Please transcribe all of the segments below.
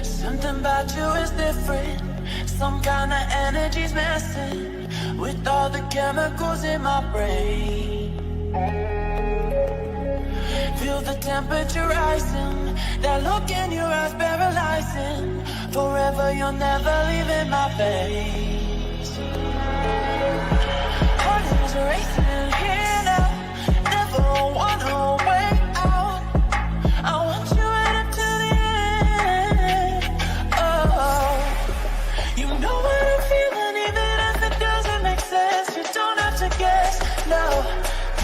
Something about you is different. Some kind of energy's messing with all the chemicals in my brain. Feel the temperature rising. That look in your eyes paralyzing. Forever you're never leaving my face. Heart is racing here now. Never wanna wait out. I want you right up to the end. Oh, you know what I'm feeling, even if it doesn't make sense. You don't have to guess. No,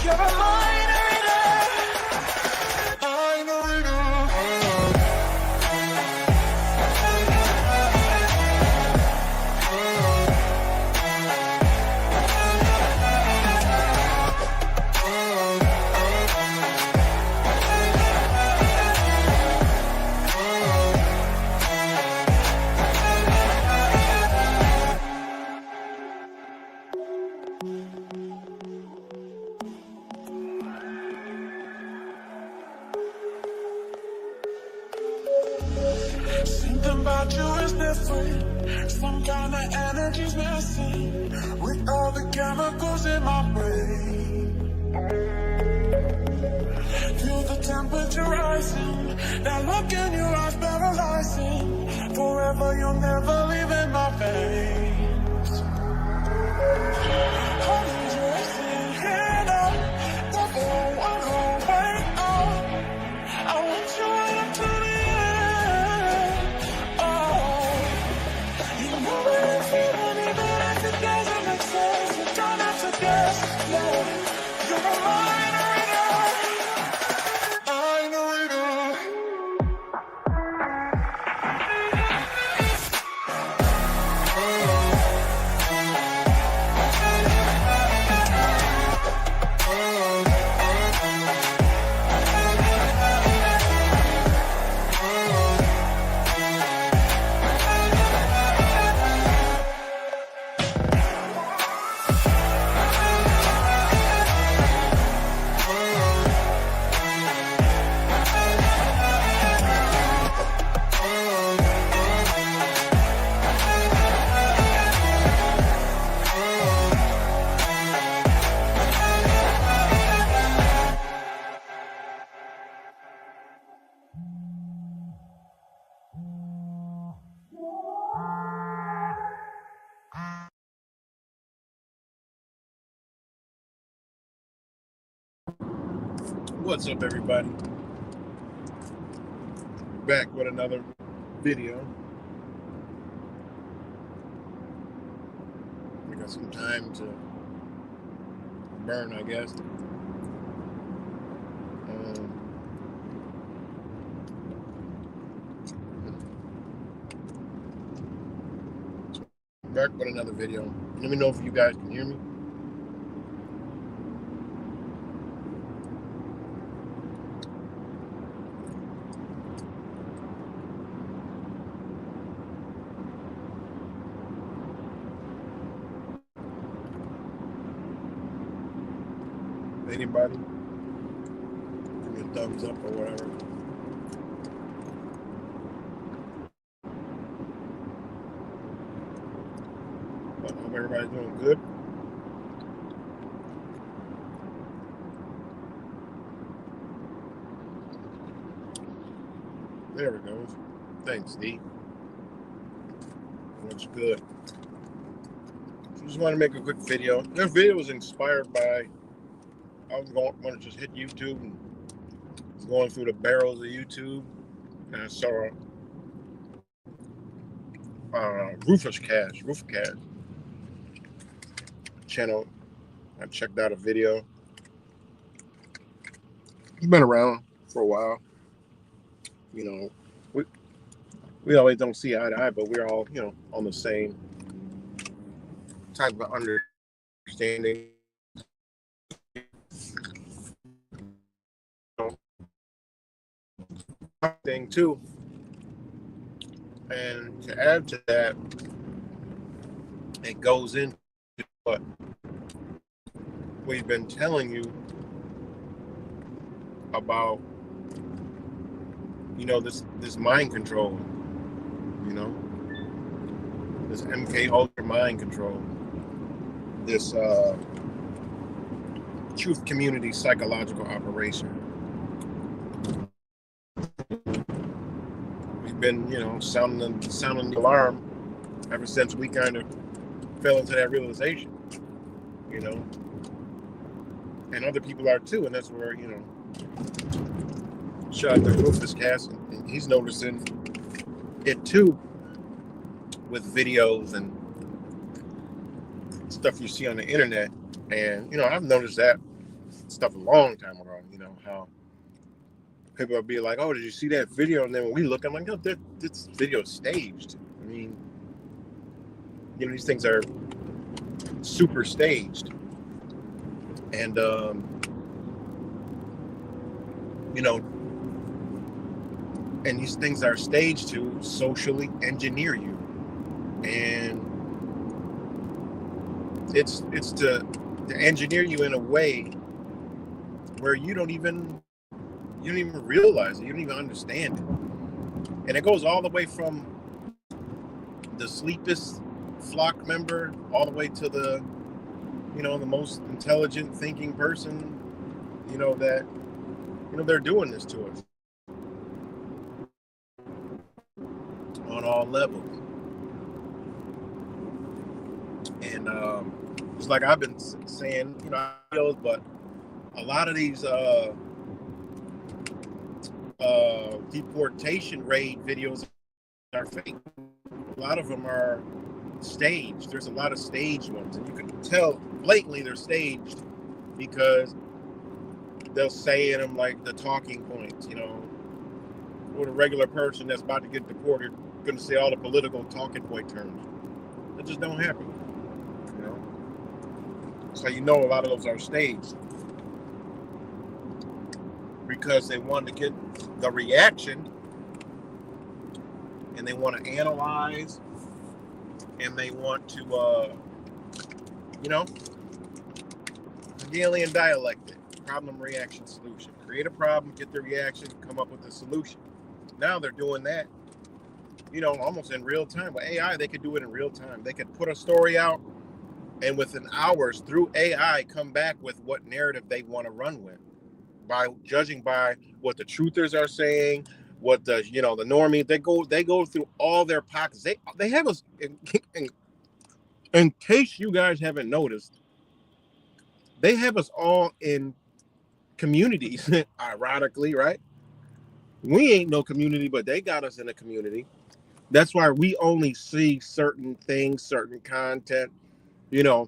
you're a mind reader. Mind reader. Something about you is different. Some kind of energy's messing with all the chemicals in my brain. Feel the temperature rising. That look in your eyes paralyzing. Forever you'll never leave in my veins. Heart is racing here now. Never wanna wait out. I want you right up to the end. Oh, you know what I'm feeling, even if it doesn't make sense. You don't have to guess. No, you're a mind reader. Mind reader. What's up, everybody? Back with another video. We got some time to burn, I guess. Back with another video. Let me know if you guys can hear me. Anybody? Give me a thumbs up or whatever. But I hope everybody's doing good. There it goes. Thanks, D. Looks good. Just want to make a quick video. This video was inspired by, I was going to just hit YouTube and was going through the barrels of YouTube, and I saw Rufus Cash channel. I checked out a video. He's been around for a while. You know, we always don't see eye to eye, but we're all, you know, on the same type of understanding. Thing too, and to add to that, it goes into what we've been telling you about, this mind control, you know, this MK Ultra mind control, this truth community psychological operation. We've been, sounding the alarm ever since we kind of fell into that realization, and other people are too, and that's where, shout out to Rufus Cass, and he's noticing it too with videos and stuff you see on the internet. And I've noticed that stuff a long time ago, how people will be like, oh, did you see that video? And then when we look, I'm like, no, this video is staged. I mean, these things are super staged. And and these things are staged to socially engineer you. And it's to engineer you in a way where you don't even realize it, you don't even understand it. And it goes all the way from the sleepest flock member all the way to the the most intelligent thinking person, that they're doing this to us on all levels. And it's like I've been saying, but a lot of these deportation raid videos are fake. A lot of them are staged. There's a lot of staged ones, and you can tell blatantly they're staged because they'll say in them like the talking points, or the regular person that's about to get deported going to say all the political talking point terms. That just don't happen. So a lot of those are staged because they want to get the reaction, and they want to analyze, and they want to, Hegelian dialectic, problem, reaction, solution. Create a problem, get the reaction, come up with a solution. Now they're doing that, almost in real time. With AI, they could do it in real time. They could put a story out, and within hours, through AI, come back with what narrative they want to run with, by judging by what the truthers are saying, what the the normie. They go through all their pockets. They have us. In case you guys haven't noticed, they have us all in communities. Ironically, right? We ain't no community, but they got us in a community. That's why we only see certain things, certain content. I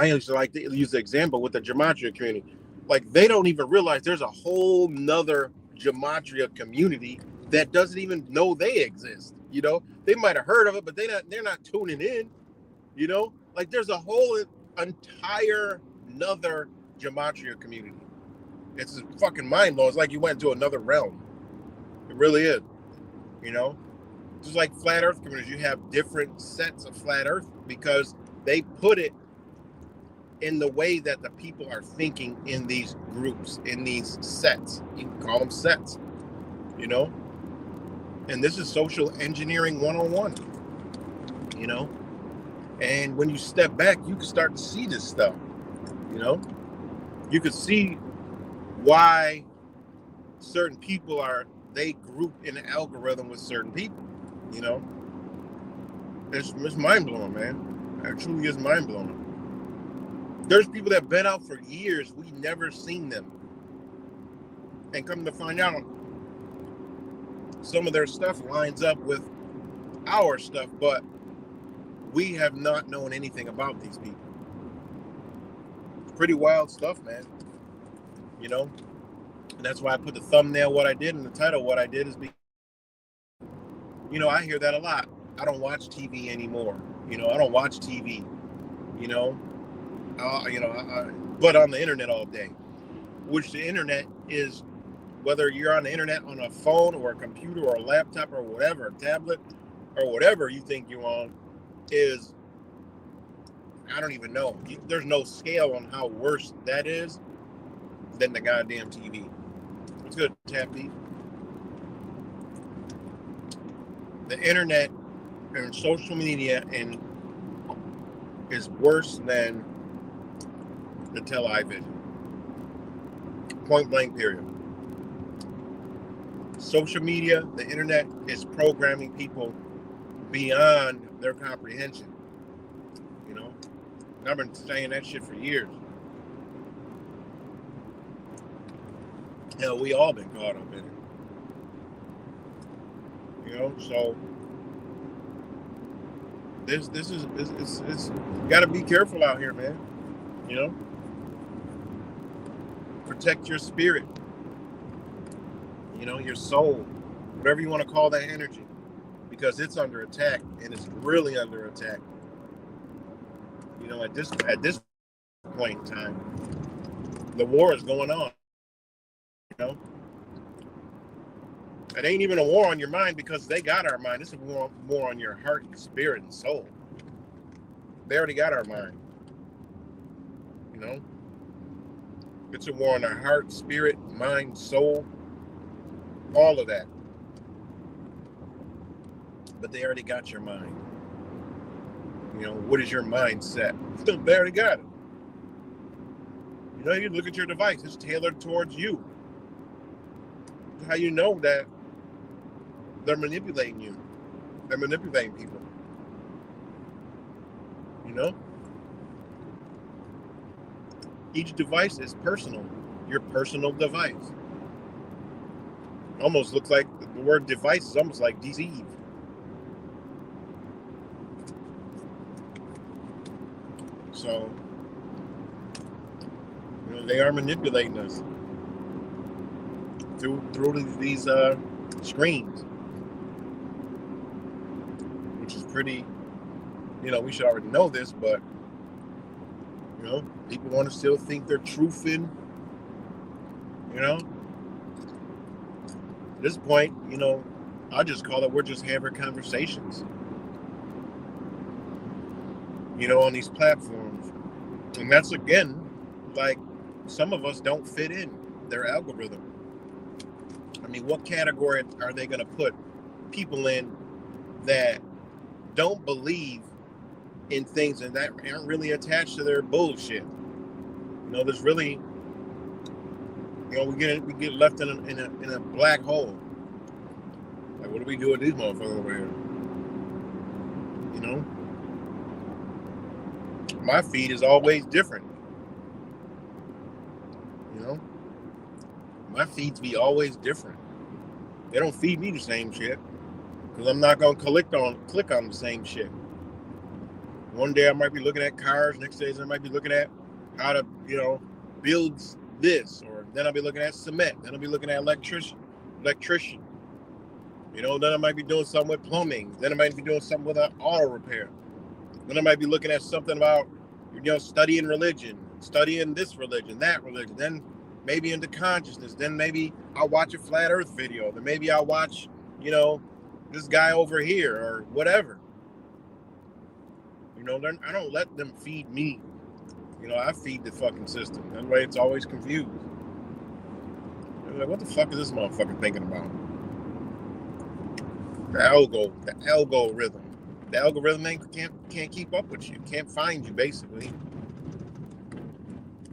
used to like to use the example with the gematria community. Like, they don't even realize there's a whole nother gematria community that doesn't even know they exist. They might have heard of it, but they're not tuning in. Like, there's a whole entire nother gematria community. It's fucking mind blowing. It's like you went to another realm. It really is. Just like flat earth communities, you have different sets of flat earth because they put it in the way that the people are thinking in these groups, in these sets. You can call them sets, and this is social engineering 101, and when you step back, you can start to see this stuff. You could see why certain people they group in an algorithm with certain people. It's mind-blowing, man. It truly is mind-blowing. There's people that have been out for years, we never seen them, and come to find out, some of their stuff lines up with our stuff, but we have not known anything about these people. It's pretty wild stuff, man. And that's why I put the thumbnail what I did and the title what I did is because, I hear that a lot. I don't watch TV anymore. I don't watch TV. But on the internet all day, which the internet is, whether you're on the internet on a phone or a computer or a laptop or whatever, a tablet or whatever you think you're on, is I don't even know. There's no scale on how worse that is than the goddamn TV. It's good, Tap Beef. The internet and social media and is worse than the television. Point blank, period. Social media, the internet is programming people beyond their comprehension. You know, and I've been saying that shit for years. Hell, we all been caught up in it. You know, so this is it's got to be careful out here, man. You know, protect your spirit. You know, your soul, whatever you want to call that energy, because it's under attack, and it's really under attack. You know, at this point in time, the war is going on. You know, it ain't even a war on your mind because they got our mind. It's a war on your heart, spirit, and soul. They already got our mind. You know, it's a war on our heart, spirit, mind, soul, all of that. But they already got your mind. You know, what is your mindset? They already got it. You know, you look at your device, it's tailored towards you. How you know that they're manipulating you? They're manipulating people. You know? Each device is personal. Your personal device. Almost looks like the word device is almost like deceive. So, you know, they are manipulating us through these screens, which is pretty. You know, we should already know this, but you know, people want to still think they're truthing. You know, at this point, you know, I just call it we're just having conversations. You know, on these platforms, and that's again, like some of us don't fit in their algorithm. I mean, what category are they going to put people in that don't believe in things and that aren't really attached to their bullshit? You know, there's really, you know, we get left in a black hole. Like, what do we do with these motherfuckers over here? You know, my feed is always different. You know, my feeds be always different. They don't feed me the same shit because I'm not gonna click on the same shit. One day I might be looking at cars. Next day I might be looking at how to, you know, build this, or then I'll be looking at cement. Then I'll be looking at electrician. You know, then I might be doing something with plumbing. Then I might be doing something with an auto repair. Then I might be looking at something about, you know, studying religion, studying this religion, that religion. Then maybe into consciousness. Then maybe I'll watch a flat earth video. Then maybe I'll watch, you know, this guy over here or whatever. You know, I don't let them feed me. You know, I feed the fucking system. That way it's always confused. They're like, what the fuck is this motherfucker thinking about? The algorithm. The algorithm can't keep up with you. Can't find you, basically.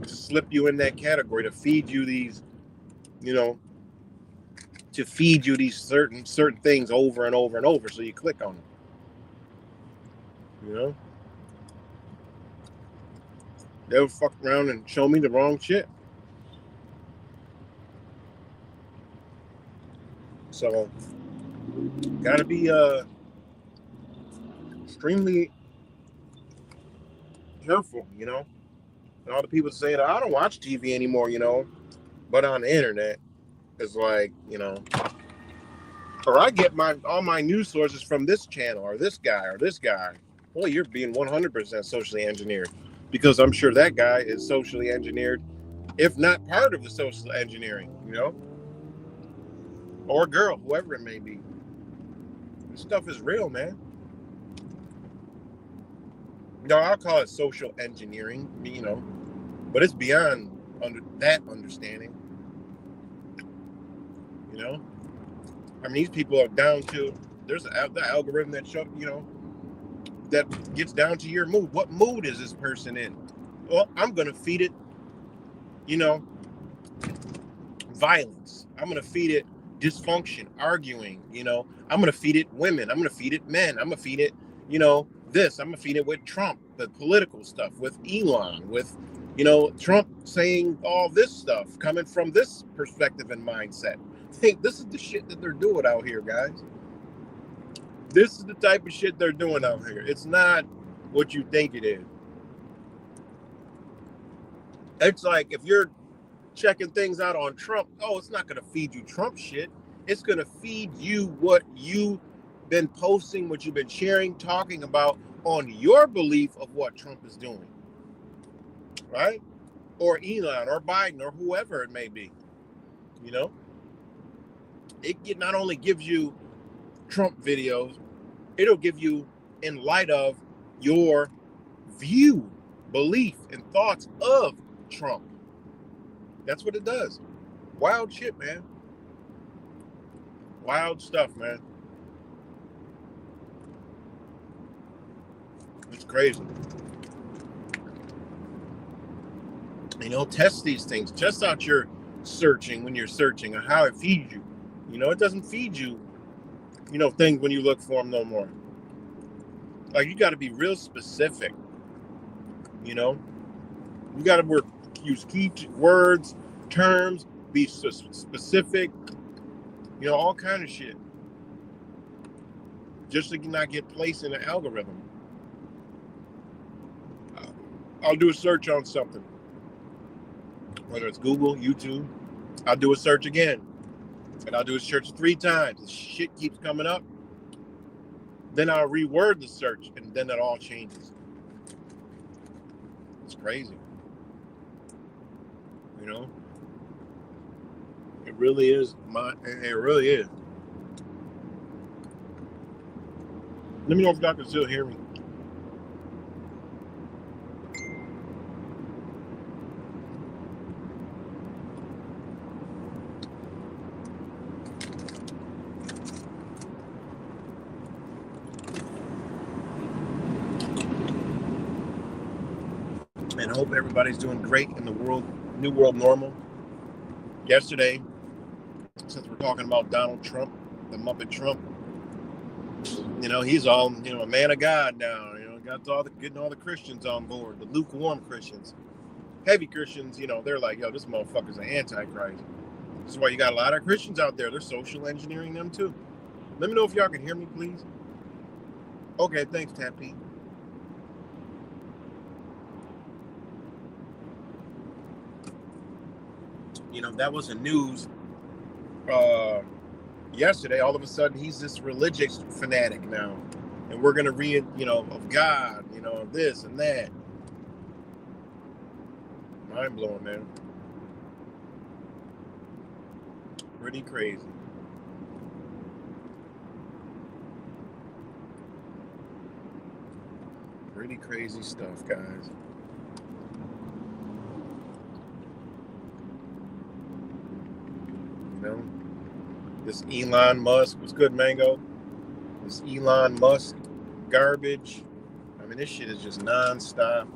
Slip you in that category to feed you these, you know, to feed you these certain things over and over and over, so you click on them. You know? They'll fuck around and show me the wrong shit. So, gotta be extremely careful, you know. And all the people saying, I don't watch TV anymore, you know, but on the internet, it's like, you know, or I get all my news sources from this channel or this guy or this guy. Well, you're being 100% socially engineered, because I'm sure that guy is socially engineered, if not part of the social engineering, you know, or girl, whoever it may be. This stuff is real, man. No, I'll call it social engineering, but it's beyond that understanding. I mean, these people are down to, there's the algorithm that that gets down to your mood. What mood is this person in? Well, I'm going to feed it, violence. I'm going to feed it dysfunction, arguing, I'm going to feed it women. I'm going to feed it men. I'm going to feed it, this. I'm going to feed it with Trump, the political stuff, with Elon, with, Trump saying all this stuff coming from this perspective and mindset. Hey, this is the shit that they're doing out here, guys. This is the type of shit they're doing out here. It's not what you think it is. It's like if you're checking things out on Trump, it's not going to feed you Trump shit. It's going to feed you what you've been posting, what you've been sharing, talking about on your belief of what Trump is doing. Right? Or Elon or Biden or whoever it may be. It not only gives you Trump videos, it'll give you in light of your view, belief, and thoughts of Trump. That's what it does. Wild shit, man. Wild stuff, man. It's crazy. Test these things. Test out your searching when you're searching and how it feeds you. It doesn't feed you, things when you look for them no more. Like, you got to be real specific. You got to use key words, terms, be specific, all kind of shit. Just to not get placed in an algorithm. I'll do a search on something. Whether it's Google, YouTube, I'll do a search again. And I'll do a search 3 times. The shit keeps coming up. Then I'll reword the search, and then it all changes. It's crazy. It really is. It really is. Let me know if y'all can still hear me. And I hope everybody's doing great in the new world normal. Yesterday, since we're talking about Donald Trump, the Muppet Trump, he's all, a man of God now. Getting all the Christians on board, the lukewarm Christians. Heavy Christians, they're like, this motherfucker's an antichrist. This is why you got a lot of Christians out there. They're social engineering them too. Let me know if y'all can hear me, please. Okay, thanks, Tappy. That was the news yesterday. All of a sudden, he's this religious fanatic now. And we're going to read, of God, of this and that. Mind blowing, man. Pretty crazy. Pretty crazy stuff, guys. This Elon Musk, what's good, Mango? This Elon Musk garbage. I mean, this shit is just nonstop.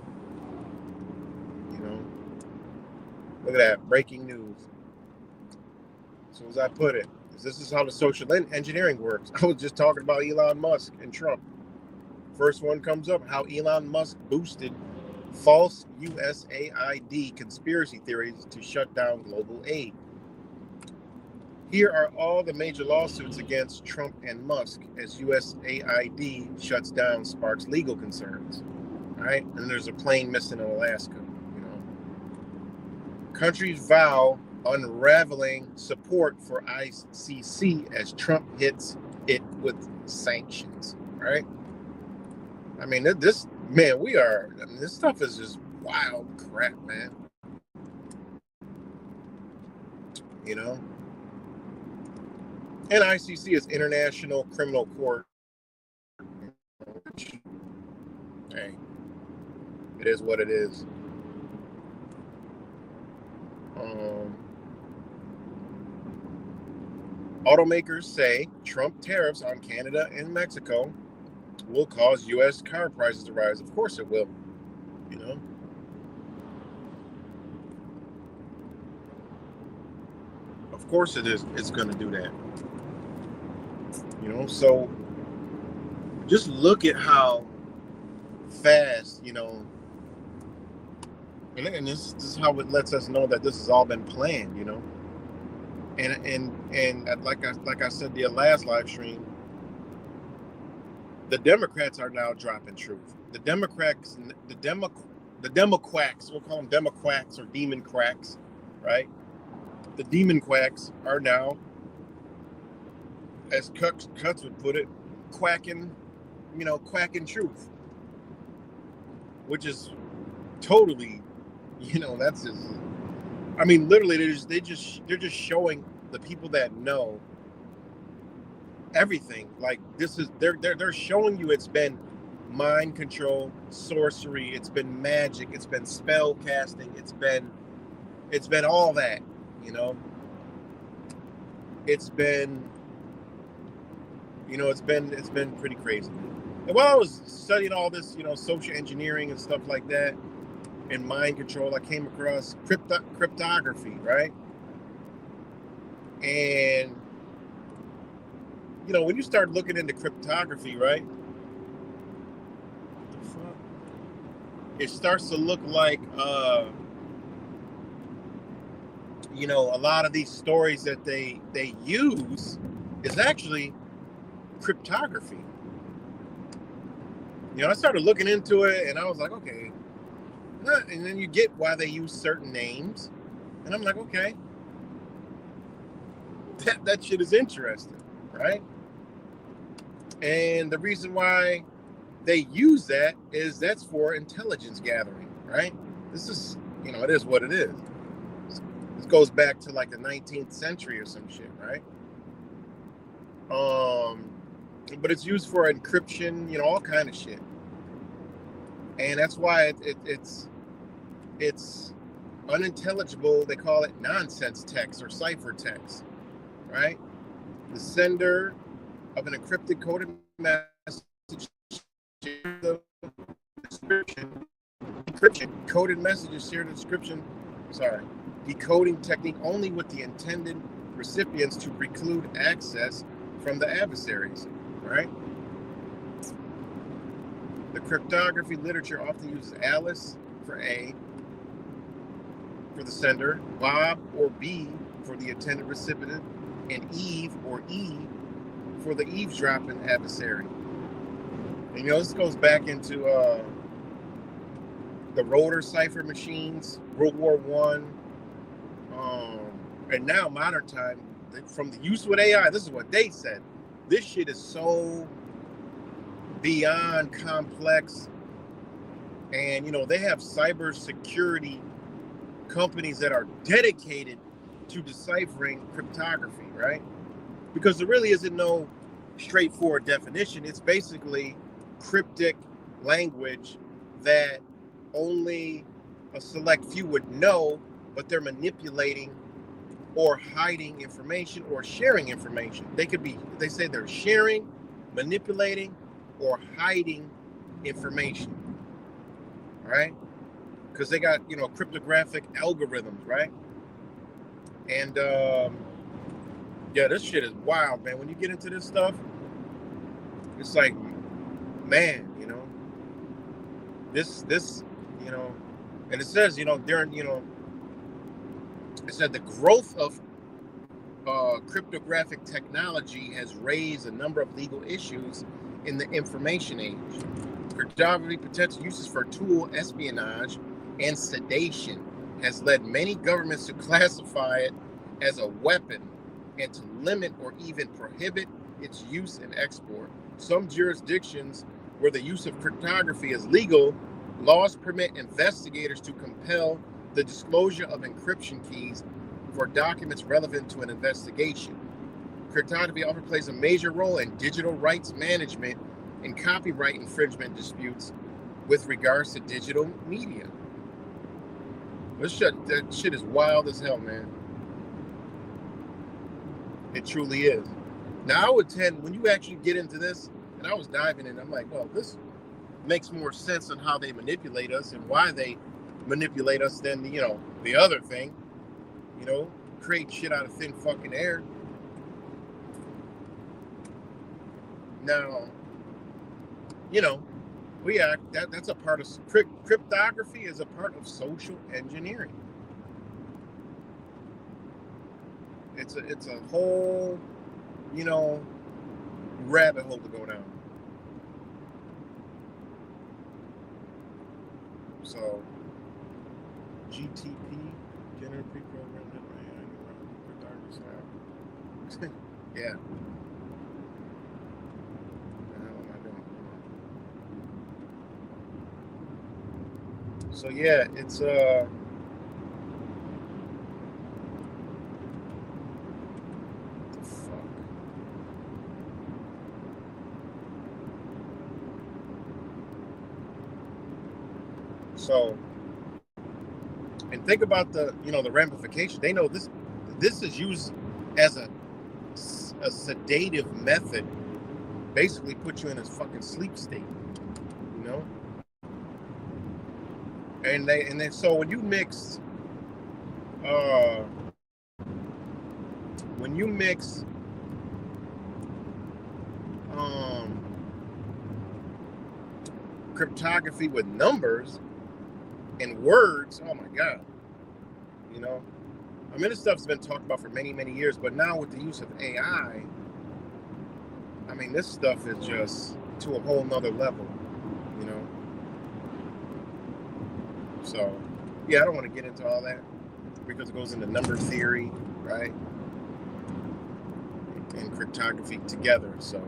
Look at that, breaking news. So as I put it, this is how the social engineering works. I was just talking about Elon Musk and Trump. First one comes up, how Elon Musk boosted false USAID conspiracy theories to shut down global aid. Here are all the major lawsuits against Trump and Musk as USAID shuts down sparks legal concerns. All right, and there's a plane missing in Alaska. Countries vow unraveling support for ICC as Trump hits it with sanctions. Right? I mean, this stuff is just wild crap, man. And ICC is International Criminal Court. Hey, It is what it is. Automakers say Trump tariffs on Canada and Mexico will cause U.S. car prices to rise. Of course it will, you know. Of course it is. It's going to do that. You know, so just look at how fast, you know, and this is how it lets us know that this has all been planned, you know. And like I said the last live stream, the Democrats are now dropping truth. The Democrats, the Demoquacks, we'll call them Demoquacks or demon quacks, right? The demon quacks are now, as Cuts would put it, quacking truth, which is totally, you know, that's just, I mean, literally, they're just showing the people that know everything. Like, this is they're showing you it's been mind control, sorcery, it's been magic, it's been spell casting, it's been all that, you know. It's been, you know, it's been pretty crazy. And while I was studying all this, you know, social engineering and stuff like that, and mind control, I came across cryptography, right? And, you know, when you start looking into cryptography, right, what the fuck? It starts to look like, you know, a lot of these stories that they use is actually cryptography. You know, I started looking into it, and I was like, okay. And then you get why they use certain names, and I'm like, okay, that shit is interesting, right? And the reason why they use that is that's for intelligence gathering, right? This is, you know, it is what it is. This goes back to like the 19th century or some shit, right? But it's used for encryption, you know, all kind of shit. And that's why it's unintelligible. They call it nonsense text or ciphertext, right? The sender of an encrypted coded message shares the description. Encryption coded messages share the description. Decoding technique only with the intended recipients to preclude access from the adversaries, right? The cryptography literature often uses Alice for A for the sender, Bob or B for the intended recipient, and Eve or E for the eavesdropping adversary. And, you know, this goes back into the rotor cipher machines, World War I, and now modern time, from the use with AI, this is what they said. This shit is so beyond complex. And, you know, they have cybersecurity companies that are dedicated to deciphering cryptography, right? Because there really isn't no straightforward definition. It's basically cryptic language that only a select few would know, but they're manipulating or hiding information or sharing information. They say they're sharing, manipulating, or hiding information, right? Because they got, you know, cryptographic algorithms, right? And yeah, this shit is wild, man. When you get into this stuff, it's like, man, you know, this, you know, and it says, you know, during, you know, it said the growth of cryptographic technology has raised a number of legal issues in the information age. Cryptography potential uses for tool espionage and sedation has led many governments to classify it as a weapon and to limit or even prohibit its use and export. Some jurisdictions where the use of cryptography is legal, laws permit investigators to compel the disclosure of encryption keys for documents relevant to an investigation. Cryptography often plays a major role in digital rights management and copyright infringement disputes, with regards to digital media. That shit is wild as hell, man. It truly is. Now I would tend, when you actually get into this, and I was diving in, I'm like, well, this makes more sense on how they manipulate us and why they manipulate us than the other thing. Create shit out of thin fucking air. Now, that's a part of cryptography is a part of social engineering. It's a whole, rabbit hole to go down. So, GTP, general pre-programmed cryptography. Yeah. So yeah, it's so, and think about the ramification. They know this is used as a sedative method, basically put you in a fucking sleep state, and then so when you mix cryptography with numbers and words, oh my god, I mean, this stuff's been talked about for many, many years, but now with the use of AI, I mean, this stuff is just to a whole nother level, So, yeah, I don't want to get into all that because it goes into number theory, right? And cryptography together. So,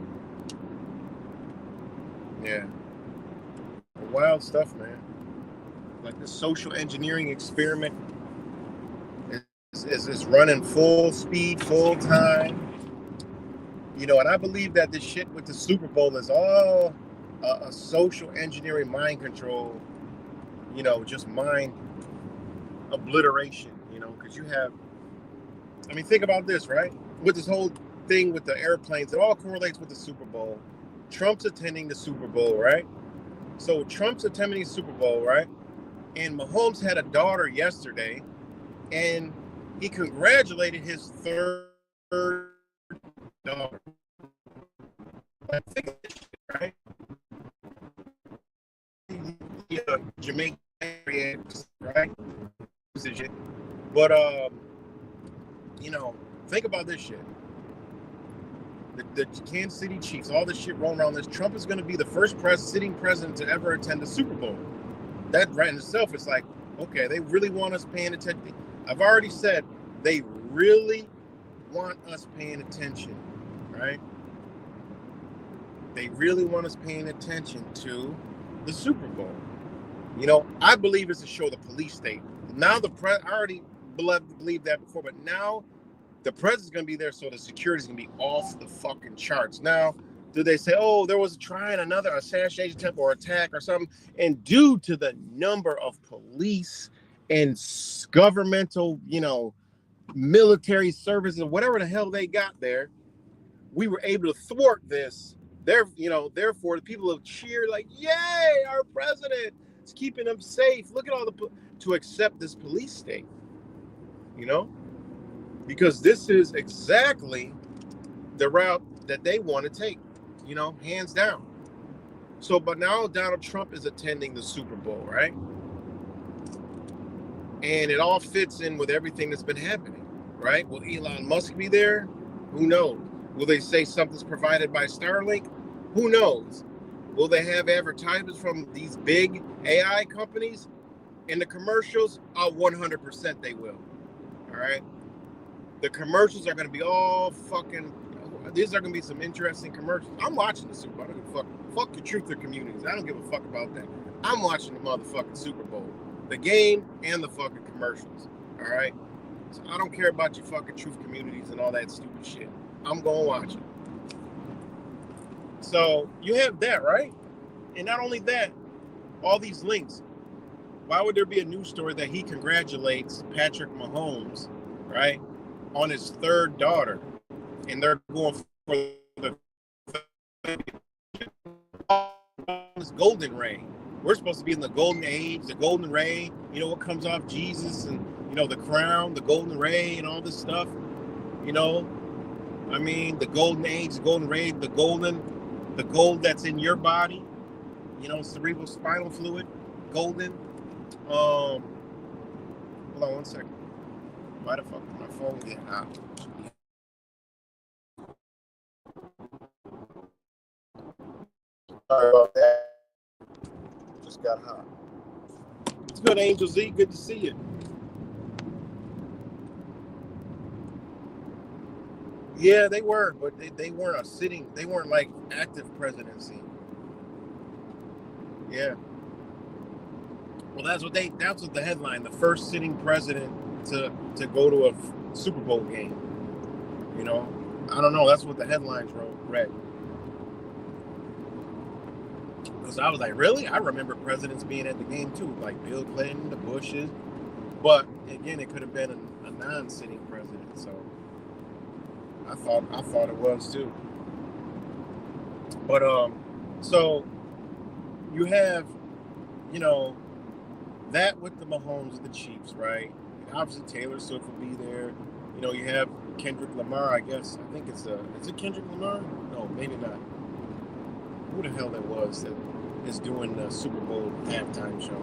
yeah. Wild stuff, man. Like the social engineering experiment is running full speed, full time. And I believe that this shit with the Super Bowl is all a social engineering mind control, just mind obliteration, because you have, I mean, think about this, right? With this whole thing with the airplanes, it all correlates with the Super Bowl. Trump's attending the Super Bowl, right? So Trump's attending the Super Bowl, right? And Mahomes had a daughter yesterday, and he congratulated his third daughter. I think, right? Jamaican, right? But think about this shit. The Kansas City Chiefs, all this shit rolling around this. Trump is going to be the first sitting president to ever attend the Super Bowl. That right in itself is like, okay, they really want us paying attention. I've already said they really want us paying attention, right? They really want us paying attention to the Super Bowl. I believe it's to show the police state. Now I already believed that before, but now the president's going to be there, so the security's going to be off the fucking charts. Now, do they say, oh, there was another assassination attempt or attack or something? And due to the number of police and governmental, military services, whatever the hell they got there, we were able to thwart this. Therefore, the people have cheered like, yay, our president is keeping them safe. Look at all to accept this police state, because this is exactly the route that they want to take, hands down. So, but now Donald Trump is attending the Super Bowl, right? And it all fits in with everything that's been happening, right? Will Elon Musk be there? Who knows? Will they say something's provided by Starlink? Who knows? Will they have advertisements from these big AI companies in the commercials? 100% they will. All right? The commercials are going to be all fucking... These are going to be some interesting commercials. I'm watching the Super Bowl. I don't give a fuck. Fuck the truth of communities. I don't give a fuck about that. I'm watching the motherfucking Super Bowl. The game and the fucking commercials. All right? So I don't care about your fucking truth communities and all that stupid shit. I'm going to watch it. So you have that, right? And not only that, all these links. Why would there be a news story that he congratulates Patrick Mahomes, right, on his third daughter, and they're going for the this golden ray? We're supposed to be in the golden age, the golden ray. You know what comes off Jesus, and the crown, the golden ray, and all this stuff. I mean, the golden age, the golden ray, the gold that's in your body. Cerebral spinal fluid, golden. Hold on one second. Why the fuck is my phone getting hot? Sorry about that. Just got hot. It's good, Angel Z. Good to see you. Yeah, they were, but they weren't a sitting. They weren't like active presidency. Yeah. Well, that's what the headline. The first sitting president to go to a Super Bowl game. I don't know. That's what the headlines read. Because I was like, really? I remember presidents being at the game too, like Bill Clinton, the Bushes. But again, it could have been a non-sitting president. So I thought it was too. But so you have, that with the Mahomes and the Chiefs, right? And obviously Taylor Swift will be there. You have Kendrick Lamar, I guess. I think is it Kendrick Lamar? No, maybe not. Who the hell that was that is doing the Super Bowl halftime show?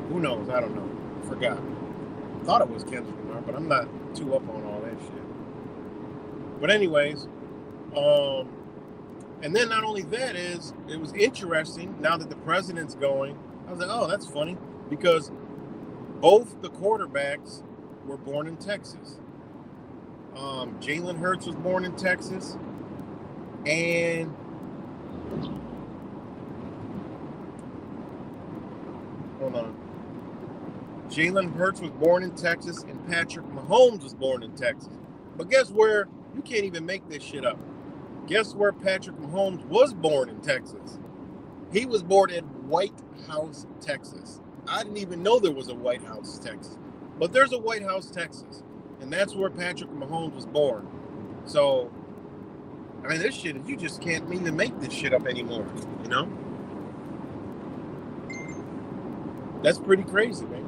Who knows? I don't know. I forgot. Thought it was Kendrick Lamar, but I'm not too up on all that shit. But anyways, and then not only that it was interesting now that the president's going. I was like, oh, that's funny, because both the quarterbacks were born in Texas. Jalen Hurts was born in Texas, and hold on. Jalen Hurts was born in Texas, and Patrick Mahomes was born in Texas. But guess where? You can't even make this shit up. Guess where Patrick Mahomes was born in Texas? He was born in White House, Texas. I didn't even know there was a White House, Texas. But there's a White House, Texas. And that's where Patrick Mahomes was born. So, I mean, this shit, you just can't even make this shit up anymore, That's pretty crazy, man.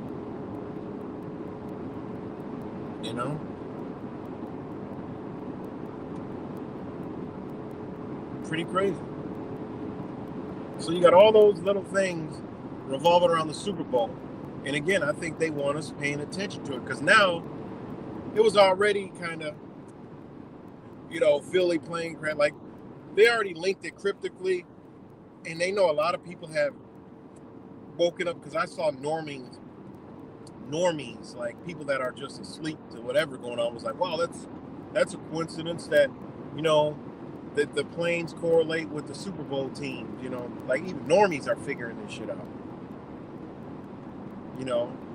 Pretty crazy. So you got all those little things revolving around the Super Bowl. And again, I think they want us paying attention to it, because now it was already kind of, Philly playing crap. Like, they already linked it cryptically, and they know a lot of people have woken up, because I saw normies, like people that are just asleep to whatever going on, was like, wow, that's a coincidence that, that the planes correlate with the Super Bowl teams, like even normies are figuring this shit out.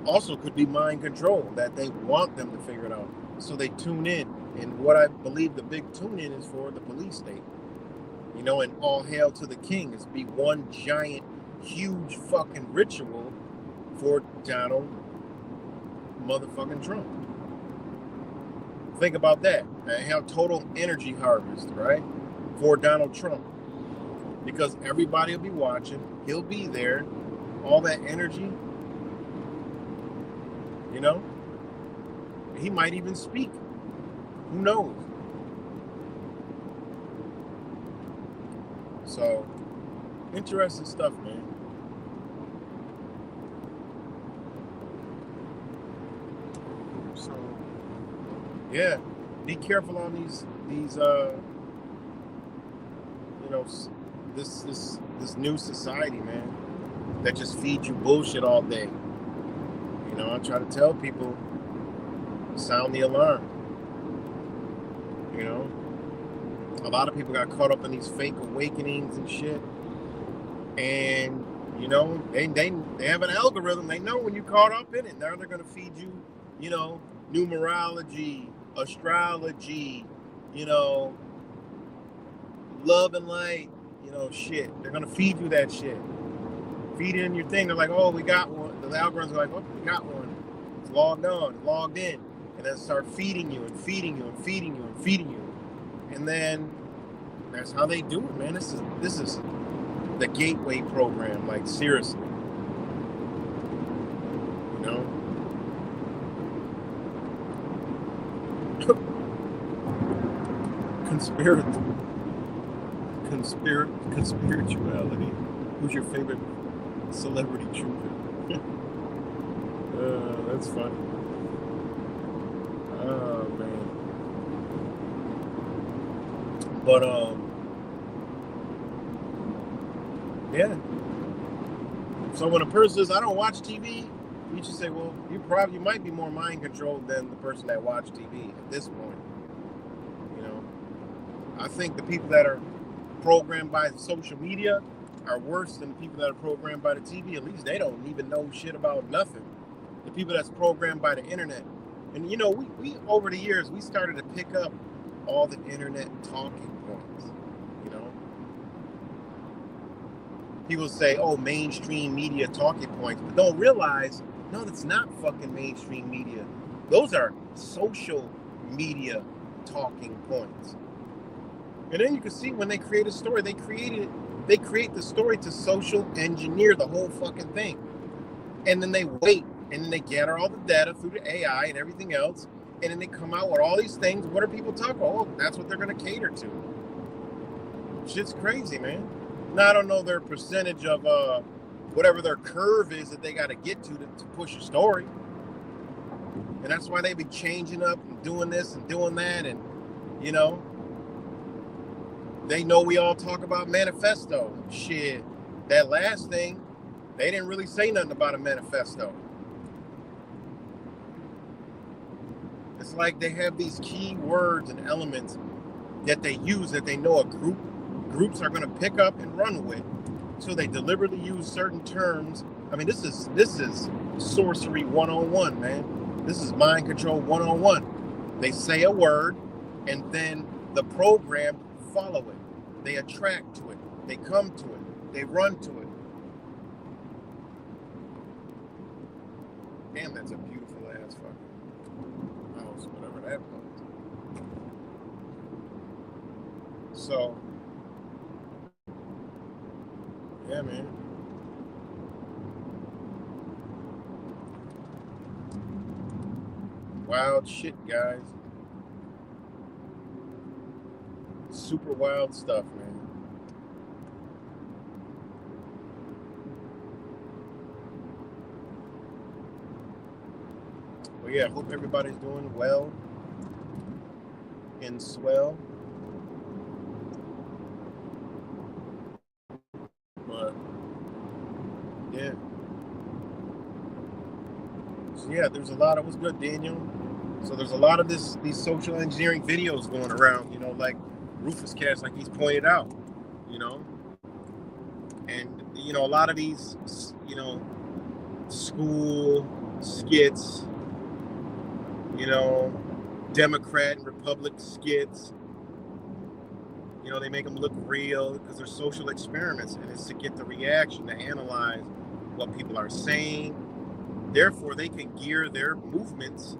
Also could be mind control, that they want them to figure it out. So they tune in. And what I believe the big tune in is for the police state. And all hail to the king is be one giant, huge fucking ritual for Donald motherfucking Trump. Think about that. And have total energy harvest, right? For Donald Trump. Because everybody will be watching. He'll be there. All that energy. He might even speak. Who knows? So, interesting stuff, man. So, yeah, be careful on these this new society, man, that just feeds you bullshit all day. I try to tell people, sound the alarm. A lot of people got caught up in these fake awakenings and shit. And, they have an algorithm. They know when you're caught up in it. Now they're going to feed you, numerology, astrology, love and light, shit. They're going to feed you that shit. feed in your thing. They're like, oh, we got one. The algorithms are like, oh, we got one. It's logged on, logged in. And then start feeding you and feeding you and feeding you and feeding you. And then that's how they do it, man. This is the gateway program, like seriously. You know? Conspirituality. Who's your favorite celebrity trooper? That's funny. Oh man. But yeah. So when a person says, I don't watch TV, you should say, well, you might be more mind controlled than the person that watched TV at this point. You know, I think the people that are programmed by social media are worse than the people that are programmed by the TV. At least they don't even know shit about nothing. The people that's programmed by the internet. And you know, we over the years, we started to pick up all the internet talking points. You know, people say, oh, mainstream media talking points, but don't realize, no, that's not fucking mainstream media. Those are social media talking points. And then you can see when they create a story, they create the story to social engineer the whole fucking thing. And then they wait, and then they gather all the data through the AI and everything else, and then they come out with all these things. What are people talking about? Oh, that's what they're going to cater to. Shit's crazy, man. Now, I don't know their percentage of whatever their curve is that they got to get to push a story. And that's why they be changing up and doing this and doing that. And, you know, they know we all talk about manifesto. Shit, that last thing, they didn't really say nothing about a manifesto. It's like they have these key words and elements that they use that they know groups are going to pick up and run with. So they deliberately use certain terms. I mean, this is sorcery 101, man. This is mind control 101. They say a word, and then the program follow it. They attract to it. They come to it. They run to it. Damn, that's a beautiful ass fucking house, whatever that was. So, yeah, man. Wild shit, guys. Super wild stuff, man. Well, yeah, hope everybody's doing well and swell. But yeah. So yeah, there's a lot of what's good, Daniel. So there's a lot of these social engineering videos going around, you know, like Rufus Cast, like he's pointed out, you know. And you know, a lot of these, you know, school skits, you know, Democrat and Republican skits. You know, they make them look real because they're social experiments, and it's to get the reaction, to analyze what people are saying. Therefore, they can gear their movements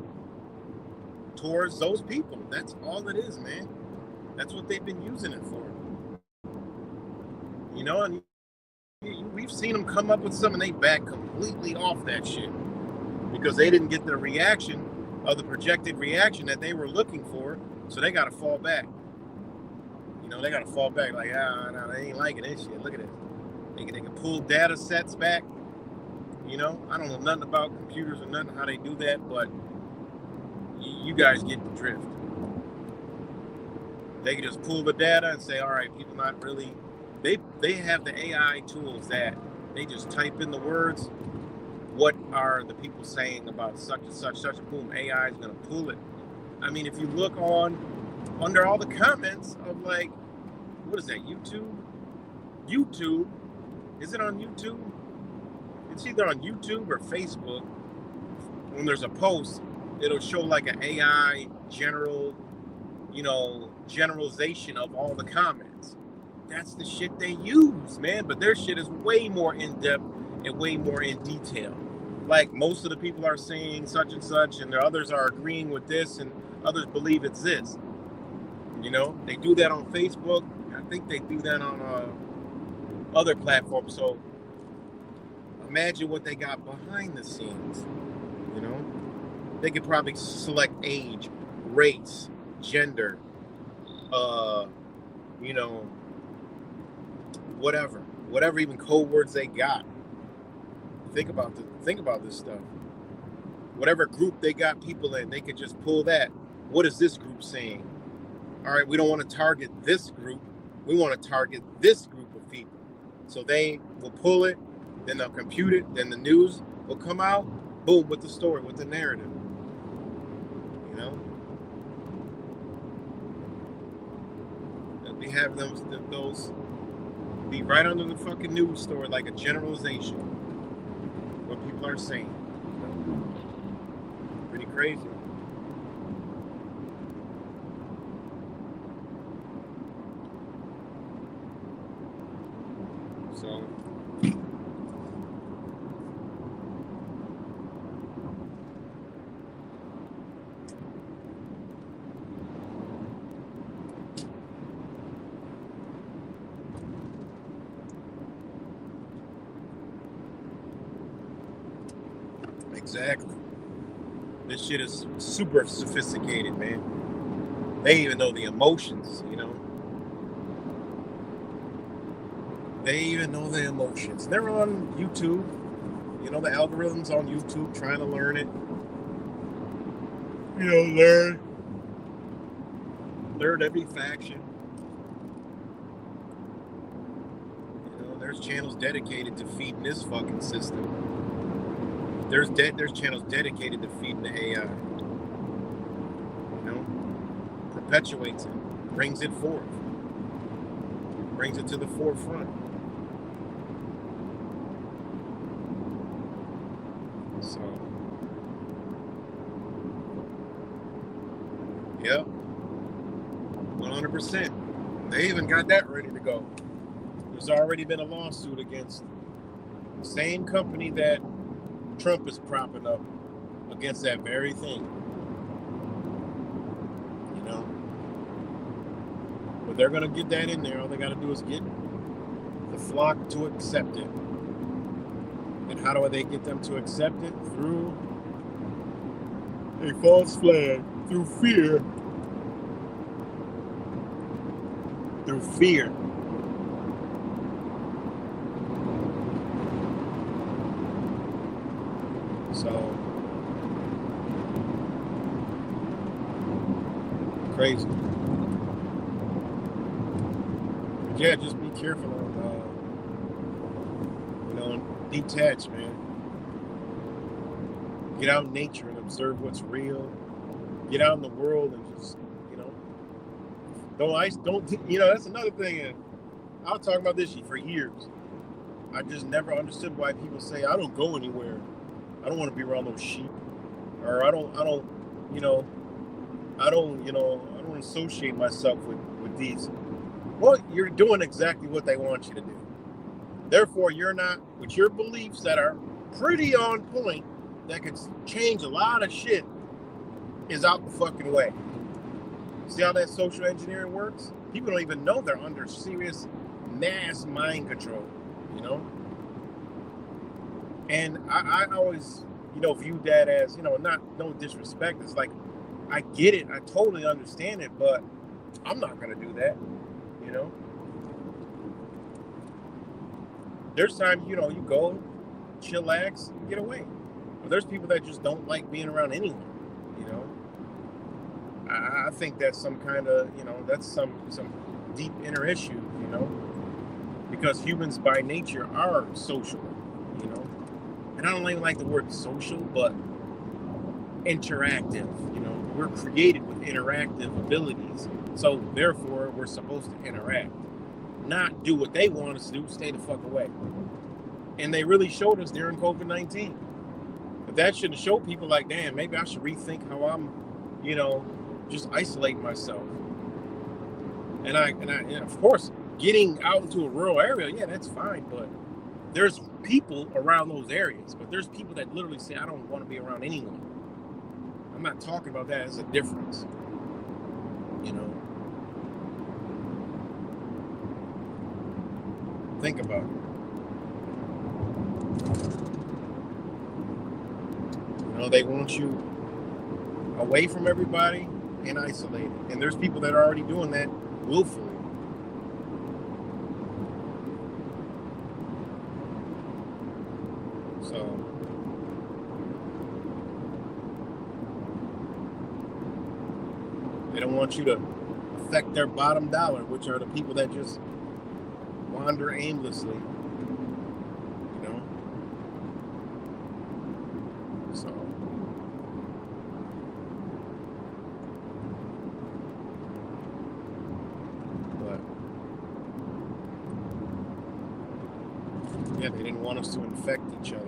towards those people. That's all it is, man. That's what they've been using it for. You know, and we've seen them come up with some, and they back completely off that shit because they didn't get the reaction of the projected reaction that they were looking for, so they got to fall back. You know, they got to fall back like, no, they ain't liking this shit. Look at this. They can pull data sets back. You know, I don't know nothing about computers or nothing, how they do that, but you guys get the drift. They can just pull the data and say, all right, people not really, they have the AI tools that they just type in the words, what are the people saying about such and such, and boom, AI is going to pull it. I mean, if you look under all the comments of like, what is that, YouTube, is it on YouTube? It's either on YouTube or Facebook. When there's a post, it'll show like an AI generalization of all the comments. That's the shit they use, man. But their shit is way more in depth and way more in detail. Like most of the people are saying such and such, and the others are agreeing with this, and others believe it's this. You know, they do that on Facebook. I think they do that on other platforms. So imagine what they got behind the scenes. You know, they could probably select age, race, gender, you know, whatever even code words they got. Think about this stuff. Whatever group they got people in, they could just pull that. What is this group saying? All right, we don't want to target this group. We want to target this group of people. So they will pull it, then they'll compute it, then the news will come out, boom, with the story, with the narrative. You know? They'll be having those be right under the fucking news story like a generalization. What people are saying. You know? Pretty crazy. So exactly. This shit is super sophisticated, man. They even know the emotions, you know. They even know the emotions. They're on YouTube. You know, the algorithms on YouTube, trying to learn it. You know, learn every faction. You know, there's channels dedicated to feeding this fucking system. There's channels dedicated to feeding the AI. You know, perpetuates it, brings it forth, brings it to the forefront. So, yep, 100%. They even got that ready to go. There's already been a lawsuit against the same company that Trump is propping up against that very thing. You know? But they're going to get that in there. All they got to do is get the flock to accept it. And how do they get them to accept it? Through a false flag, through fear. Through fear. So, crazy. But yeah, just be careful on, you know, detach, man. Get out in nature and observe what's real. Get out in the world and just, you know, don't, you know, that's another thing. And I'll talk about this for years. I just never understood why people say, I don't go anywhere. I don't want to be around those sheep, or I don't associate myself with these. Well, you're doing exactly what they want you to do. Therefore, you're not, with your beliefs that are pretty on point, that could change a lot of shit, is out the fucking way. See how that social engineering works? People don't even know they're under serious mass mind control, you know? And I always, you know, view that as, you know, no disrespect. It's like, I get it. I totally understand it, but I'm not going to do that, you know? There's times, you know, you go, chillax, get away. But there's people that just don't like being around anyone, you know? I think that's some kind of, you know, that's some deep inner issue, you know? Because humans by nature are social, you know? And I don't even like the word social, but interactive. You know, we're created with interactive abilities. So therefore, we're supposed to interact. Not do what they want us to do, stay the fuck away. And they really showed us during COVID-19. But that shouldn't show people like, damn, maybe I should rethink how I'm, you know, just isolate myself. And of course, getting out into a rural area, yeah, that's fine, but there's people around those areas, but there's people that literally say, I don't want to be around anyone. I'm not talking about that as a difference. You know, think about it. You know, they want you away from everybody and isolated. And there's people that are already doing that willfully. So they don't want you to affect their bottom dollar, which are the people that just wander aimlessly. You know? So yeah, they didn't want us to infect each other.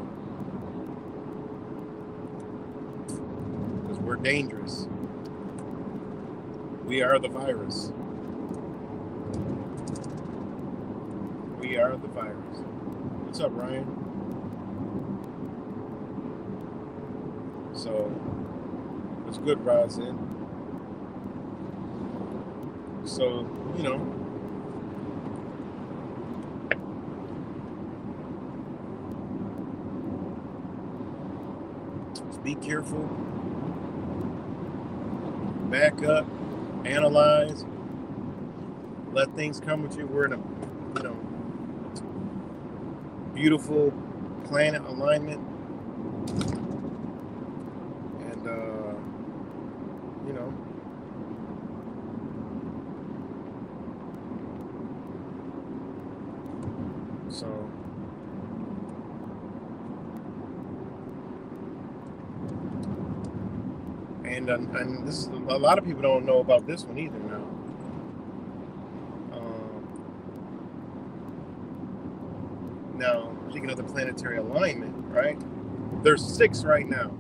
Because we're dangerous. We are the virus. We are the virus. What's up, Ryan? So, it's good, Rosin. So, you know, be careful, back up, analyze, let things come with you. We're in a, you know, beautiful planet alignment, and you know, so and this is, a lot of people don't know about this one either now. Now, speaking of the planetary alignment, right? There's 6 right now.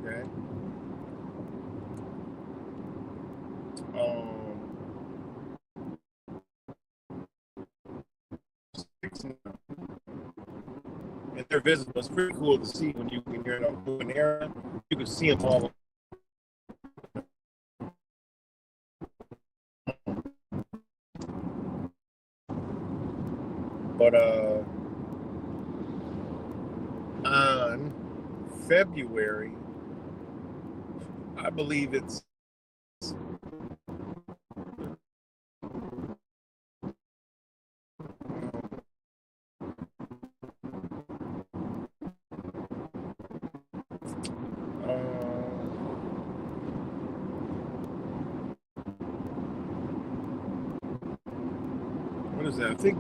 Okay. 6 now. And they're visible. It's pretty cool to see when you're in a moving area. You can see them all. But on February, I believe it's what is that? I think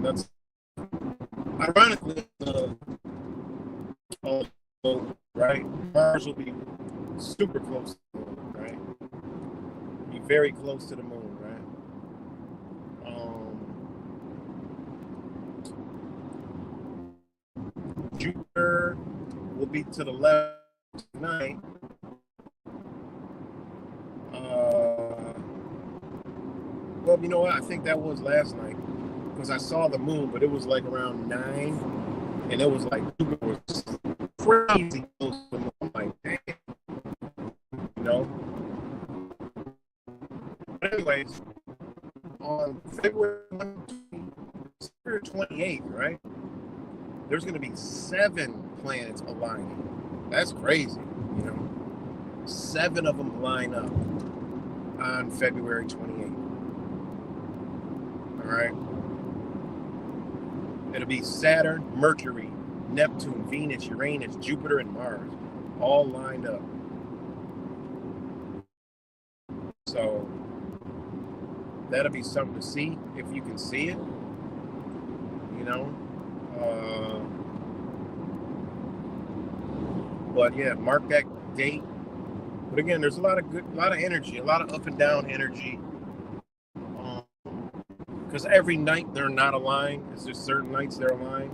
that's ironically right. Mars will be super close to the moon, right? Be very close to the moon, right? Jupiter will be to the left tonight. Well, you know what? I think that was last night because I saw the moon, but it was like around 9, and it was like Jupiter was crazy close to the moon. I'm like, damn, you know. But anyways, on February 28th, right? There's going to be 7 planets aligning. That's crazy, you know. 7 of them line up on February 28th. All right. It'll be Saturn, Mercury, Neptune, Venus, Uranus, Jupiter, and Mars, all lined up. So that'll be something to see if you can see it. You know. But yeah, mark that date. But again, there's a lot of energy, a lot of up and down energy. Because every night they're not aligned. It's just certain nights they're aligned,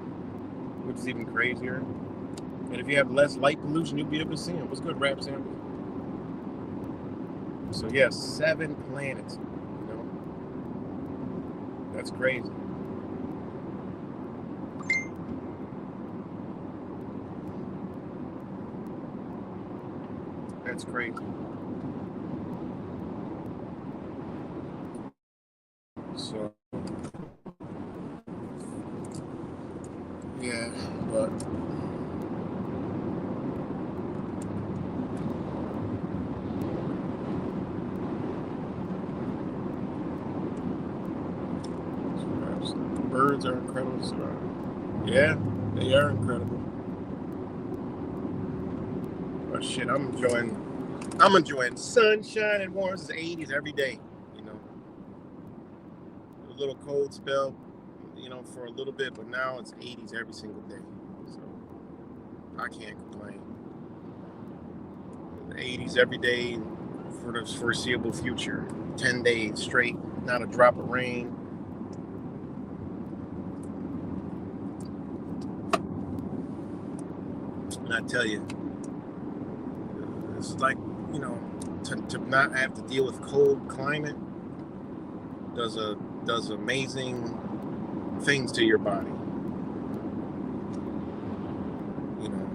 which is even crazier. And if you have less light pollution, you'll be able to see them. What's good, Rap Sam? So yeah, 7 planets. You know, that's crazy. That's crazy. So, yeah, but birds are incredible. So, yeah, they are incredible. But shit, I'm enjoying sunshine and warm. It's 80s every day. You know, a little cold spell, you know, for a little bit, but now it's 80s every single day. So I can't complain. 80s every day for the foreseeable future. 10 days straight, not a drop of rain. And I tell you, it's like, you know, to not have to deal with cold climate does amazing things to your body. You know,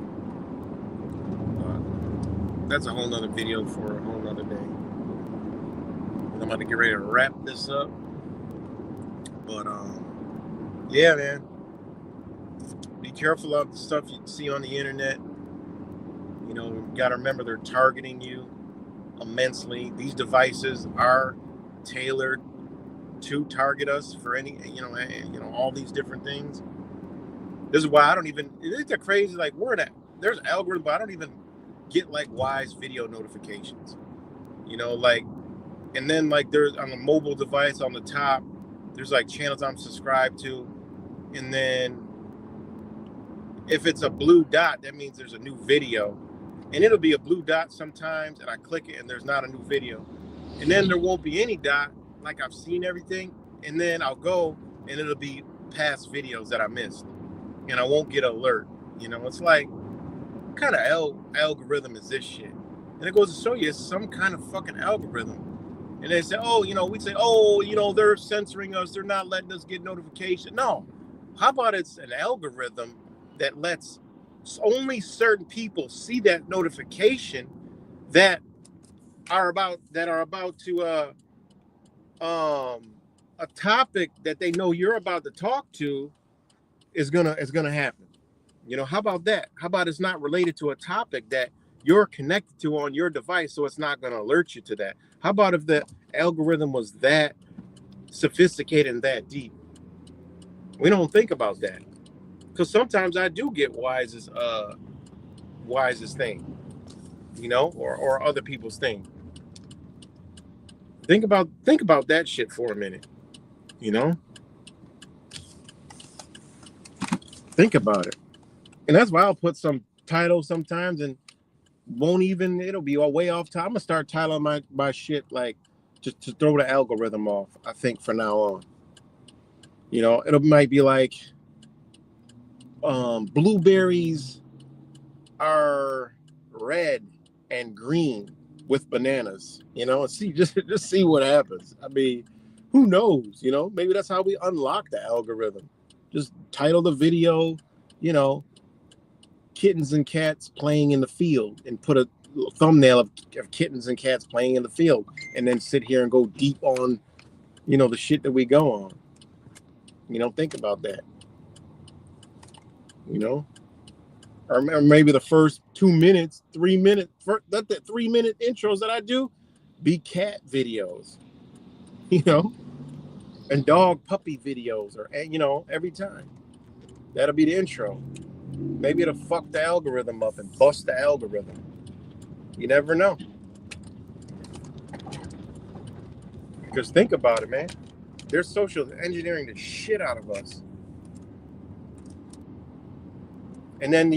that's a whole nother video for a whole nother day. I'm about to get ready to wrap this up. But yeah, man, be careful of the stuff you see on the internet. You know, you got to remember they're targeting you immensely. These devices are tailored to target us for any, all these different things. This is why I don't even. It's a crazy, like, word that there's algorithm, but I don't even get like Wise video notifications. You know, like, and then like there's on the mobile device on the top, there's like channels I'm subscribed to, and then if it's a blue dot, that means there's a new video, and it'll be a blue dot sometimes, and I click it and there's not a new video, and then there won't be any dot, like I've seen everything, and then I'll go and it'll be past videos that I missed, and I won't get an alert. You know, it's like, what kind of algorithm is this shit? And it goes to show you it's some kind of fucking algorithm. And they say, oh, we say, oh, they're censoring us, they're not letting us get notification. No, how about it's an algorithm that lets only certain people see that notification that are about to a topic that they know you're about to talk to is gonna happen. How about that? How about it's not related to a topic that you're connected to on your device, so it's not gonna alert you to that? How about if the algorithm was that sophisticated and that deep? We don't think about that, because sometimes I do get wisest thing, or other people's thing. Think about that shit for a minute. Think about it. And that's why I'll put some title sometimes and won't even, it'll be all way off time. I'm gonna start titling my shit like just to throw the algorithm off, I think, from now on. It might be like blueberries are red and green with bananas, and see, just see what happens. I mean, who knows? Maybe that's how we unlock the algorithm. Just title the video, kittens and cats playing in the field, and put a thumbnail of kittens and cats playing in the field, and then sit here and go deep on, the shit that we go on. Think about that. Or maybe the first 2 minutes, 3 minutes, let that 3-minute intros that I do be cat videos, and dog puppy videos, or every time. That'll be the intro. Maybe it'll fuck the algorithm up and bust the algorithm. You never know. Because think about it, man. They're social engineering the shit out of us. And then,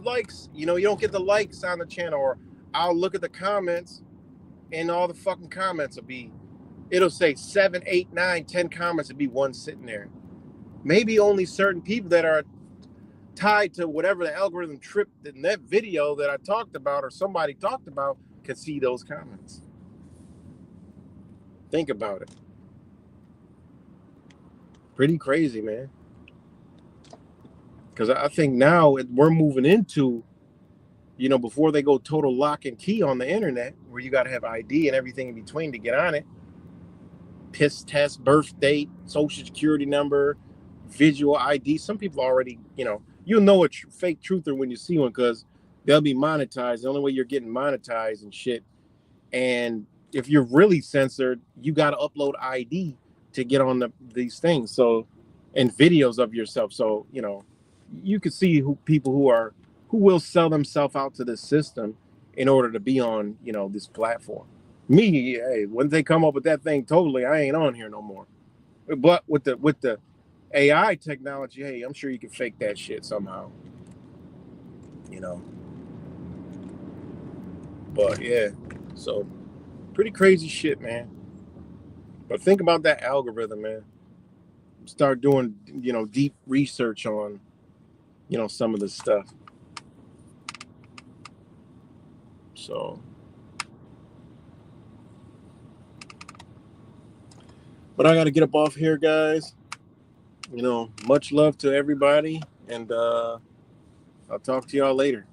likes, you don't get the likes on the channel, or I'll look at the comments, and all the fucking comments it'll say 7, 8, 9, 10 comments, and be one sitting there. Maybe only certain people that are tied to whatever the algorithm tripped in that video that I talked about, or somebody talked about, can see those comments. Think about it. Pretty crazy, man. Because I think now we're moving into, before they go total lock and key on the internet, where you got to have ID and everything in between to get on it, piss test, birth date, social security number, visual ID. Some people already, you'll know a fake truther when you see one because they'll be monetized. The only way you're getting monetized and shit. And if you're really censored, you got to upload ID to get on these things. So, and videos of yourself. So, you can see people who will sell themselves out to this system in order to be on, this platform. Me, hey, when they come up with that thing, totally, I ain't on here no more. But with the AI technology, hey, I'm sure you can fake that shit somehow. But yeah, so pretty crazy shit, man. But think about that algorithm, man. Start doing, deep research on, some of this stuff. So, but I got to get up off here, guys. Much love to everybody, and I'll talk to y'all later.